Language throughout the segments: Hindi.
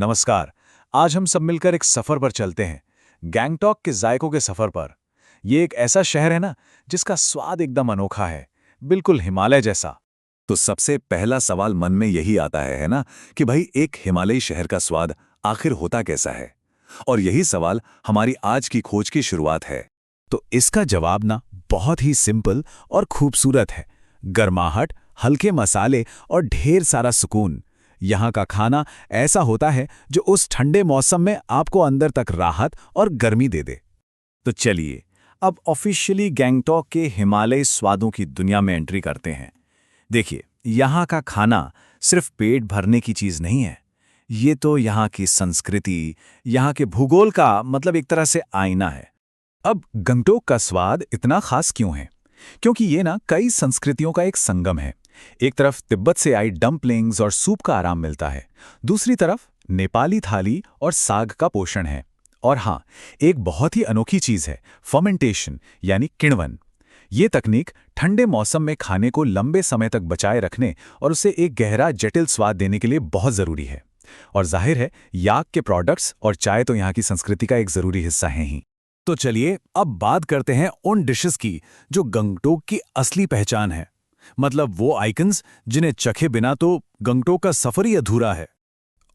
नमस्कार। आज हम सब मिलकर एक सफर पर चलते हैं, गैंगटॉक के जायकों के सफर पर। ये एक ऐसा शहर है ना, जिसका स्वाद एकदम अनोखा है, बिल्कुल हिमालय जैसा। तो सबसे पहला सवाल मन में यही आता है ना, कि भाई एक हिमालयी शहर का स्वाद आखिर होता कैसा है। और यही सवाल हमारी आज की खोज की शुरुआत है। तो इसका जवाब ना बहुत ही सिंपल और खूबसूरत है। गर्माहट, हल्के मसाले और ढेर सारा सुकून। यहाँ का खाना ऐसा होता है जो उस ठंडे मौसम में आपको अंदर तक राहत और गर्मी दे दे। तो चलिए अब ऑफिशियली गैंगटॉक के हिमालयी स्वादों की दुनिया में एंट्री करते हैं। देखिए, यहाँ का खाना सिर्फ पेट भरने की चीज़ नहीं है। ये तो यहाँ की संस्कृति, यहाँ के भूगोल का मतलब एक तरह से आईना है। अब गंगटोक का स्वाद इतना खास क्यों है? क्योंकि ये ना कई संस्कृतियों का एक संगम है। एक तरफ तिब्बत से आई डम्पलिंग्स और सूप का आराम मिलता है, दूसरी तरफ नेपाली थाली और साग का पोषण है। और हाँ, एक बहुत ही अनोखी चीज़ है फर्मेंटेशन, यानी किण्वन। ये तकनीक ठंडे मौसम में खाने को लंबे समय तक बचाए रखने और उसे एक गहरा जटिल स्वाद देने के लिए बहुत ज़रूरी है। और जाहिर है, याक के प्रोडक्ट्स और चाय तो यहाँ की संस्कृति का एक ज़रूरी हिस्सा हैं ही। तो चलिए अब बात करते हैं उन डिशेस की जो गंगटोक की असली पहचान है। मतलब वो आइकन्स जिन्हें चखे बिना तो गंगटोक का सफर ही अधूरा है।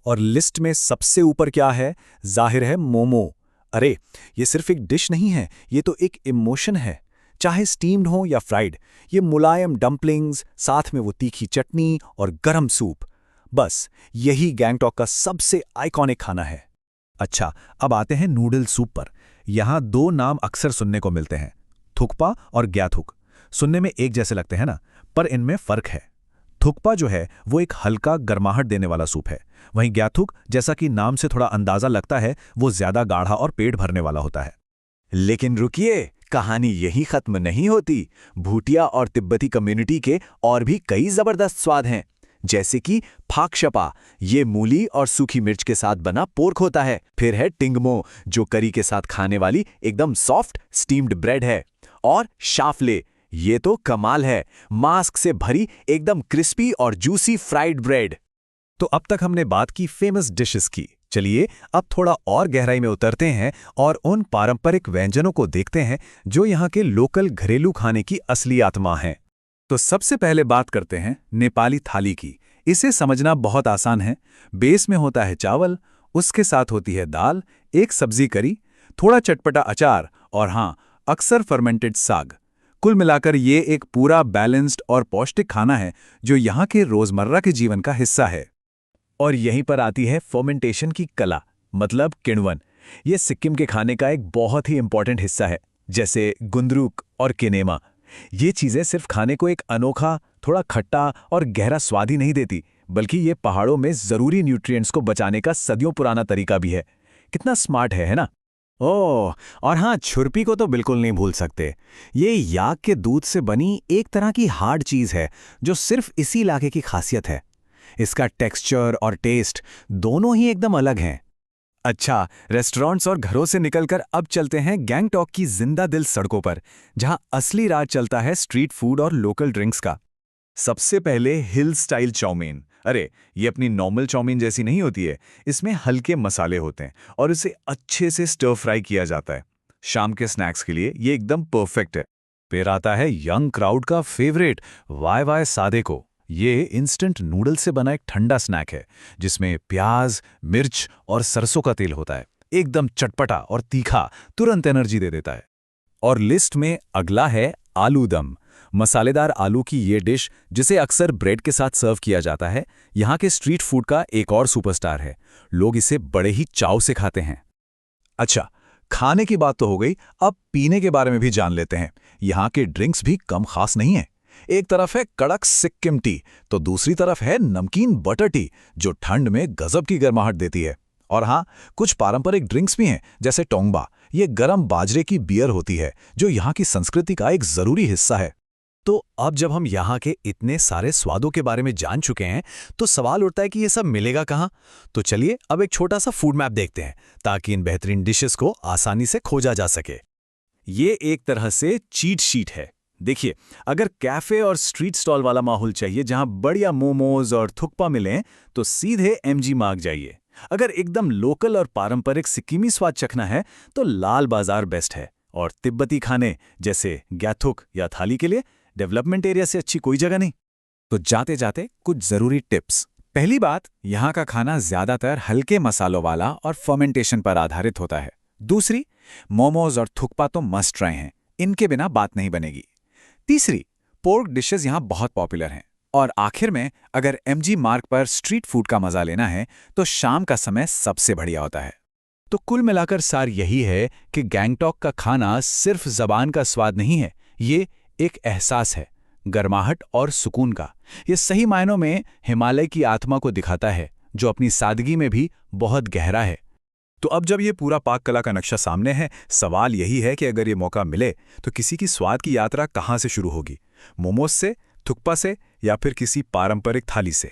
और लिस्ट में सबसे ऊपर क्या है? जाहिर है मोमो। अरे, ये सिर्फ एक डिश नहीं है, ये तो एक इमोशन है। चाहे स्टीम्ड हो या फ्राइड, ये मुलायम डम्पलिंग्स, साथ में वो तीखी चटनी और गरम सूप, बस यही गैंगटॉक का सबसे आइकॉनिक खाना है। अच्छा, अब आते हैं नूडल सूप पर। यहाँ दो नाम अक्सर सुनने को मिलते हैं, थुक्पा और ग्याथुक। सुनने में एक जैसे लगते हैं ना, पर इनमें फर्क है। थुक्पा जो है वो एक हल्का गर्माहट देने वाला सूप है, वहीं ग्याथुक, जैसा कि नाम से थोड़ा अंदाजा लगता है, वो ज्यादा गाढ़ा और पेट भरने वाला होता है। लेकिन रुकिए, कहानी यही खत्म नहीं होती। भूटिया और तिब्बती कम्युनिटी के और भी कई जबरदस्त स्वाद हैं, जैसे कि फाकशपा, ये मूली और सूखी मिर्च के साथ बना पोर्क होता है। फिर है टिंगमो, जो करी के साथ खाने वाली एकदम सॉफ्ट स्टीम्ड ब्रेड है। और शाफले, ये तो कमाल है, मास्क से भरी एकदम क्रिस्पी और जूसी फ्राइड ब्रेड। तो अब तक हमने बात की फेमस डिशेस की। चलिए अब थोड़ा और गहराई में उतरते हैं और उन पारंपरिक व्यंजनों को देखते हैं जो यहाँ के लोकल घरेलू खाने की असली आत्मा हैं। तो सबसे पहले बात करते हैं नेपाली थाली की। इसे समझना बहुत आसान है। बेस में होता है चावल, उसके साथ होती है दाल, एक सब्जी करी, थोड़ा चटपटा अचार और हाँ, अक्सर फर्मेंटेड साग। कुल मिलाकर ये एक पूरा बैलेंस्ड और पौष्टिक खाना है जो यहाँ के रोजमर्रा के जीवन का हिस्सा है। और यहीं पर आती है फर्मेंटेशन की कला, मतलब किण्वन। ये सिक्किम के खाने का एक बहुत ही इंपॉर्टेंट हिस्सा है, जैसे गुंद्रुक और किनेमा। ये चीज़ें सिर्फ खाने को एक अनोखा, थोड़ा खट्टा और गहरा स्वाद ही नहीं देती, बल्कि ये पहाड़ों में ज़रूरी न्यूट्रिएंट्स को बचाने का सदियों पुराना तरीका भी है। कितना स्मार्ट है ना? ओह, और हाँ, छुरपी को तो बिल्कुल नहीं भूल सकते। ये याक के दूध से बनी एक तरह की हार्ड चीज़ है जो सिर्फ इसी इलाके की खासियत है। इसका टेक्सचर और टेस्ट दोनों ही एकदम अलग हैं। अच्छा, रेस्टोरेंट्स और घरों से निकलकर अब चलते हैं गैंगटॉक की जिंदा दिल सड़कों पर, जहां असली राज चलता है स्ट्रीट फूड और लोकल ड्रिंक्स का। सबसे पहले हिल स्टाइल चाउमीन। अरे, ये अपनी नॉर्मल चाउमीन जैसी नहीं होती है, इसमें हल्के मसाले होते हैं और इसे अच्छे से स्टर फ्राई किया जाता है। शाम के स्नैक्स के लिए ये एकदम परफेक्ट है। फिर आता है यंग क्राउड का फेवरेट वाई वाई सादे को। ये इंस्टेंट नूडल से बना एक ठंडा स्नैक है जिसमें प्याज, मिर्च और सरसों का तेल होता है। एकदम चटपटा और तीखा, तुरंत एनर्जी दे देता है। और लिस्ट में अगला है आलू दम। मसालेदार आलू की ये डिश, जिसे अक्सर ब्रेड के साथ सर्व किया जाता है, यहाँ के स्ट्रीट फूड का एक और सुपरस्टार है। लोग इसे बड़े ही चाव से खाते हैं। अच्छा, खाने की बात तो हो गई, अब पीने के बारे में भी जान लेते हैं। यहाँ के ड्रिंक्स भी कम खास नहीं है। एक तरफ है कड़क सिक्किम टी, तो दूसरी तरफ है नमकीन बटर टी, जो ठंड में गजब की गर्माहट देती है। और हाँ, कुछ पारंपरिक ड्रिंक्स भी हैं, जैसे टोंगबा। ये गरम बाजरे की बियर होती है जो यहाँ की संस्कृति का एक जरूरी हिस्सा है। तो अब जब हम यहाँ के इतने सारे स्वादों के बारे में जान चुके हैं, तो सवाल उठता है कि ये सब मिलेगा कहाँ? तो चलिए अब एक छोटा सा फूड मैप देखते हैं, ताकि इन बेहतरीन डिशेस को आसानी से खोजा जा सके। ये एक तरह से चीट शीट है। देखिए, अगर कैफे और स्ट्रीट स्टॉल वाला माहौल चाहिए जहां बढ़िया मोमोज और थुक्पा मिलें, तो सीधे एमजी मार्ग जाइए। अगर एकदम लोकल और पारंपरिक सिक्किमी स्वाद चखना है तो लाल बाजार बेस्ट है, और तिब्बती खाने जैसे ग्याथुक या थाली के लिए डेवलपमेंट एरिया से अच्छी कोई जगह नहीं। तो जाते जाते कुछ जरूरी टिप्स। पहली बात, यहाँ का खाना ज्यादातर हल्के मसालों वाला और फर्मेंटेशन पर आधारित होता है। दूसरी, मोमोज और थुक्पा तो मस्ट ट्राई हैं, इनके बिना बात नहीं बनेगी। तीसरी, पोर्क डिशेस यहाँ बहुत पॉपुलर हैं। और आखिर में, अगर एमजी मार्ग पर स्ट्रीट फूड का मजा लेना है तो शाम का समय सबसे बढ़िया होता है। तो कुल मिलाकर सार यही है कि गैंगटॉक का खाना सिर्फ जबान का स्वाद नहीं है, ये एक एहसास है, गर्माहट और सुकून का। ये सही मायनों में हिमालय की आत्मा को दिखाता है, जो अपनी सादगी में भी बहुत गहरा है। तो अब जब ये पूरा पाक कला का नक्शा सामने है, सवाल यही है कि अगर ये मौका मिले तो किसी की स्वाद की यात्रा कहाँ से शुरू होगी? मोमोज से, थुक्पा से, या फिर किसी पारंपरिक थाली से?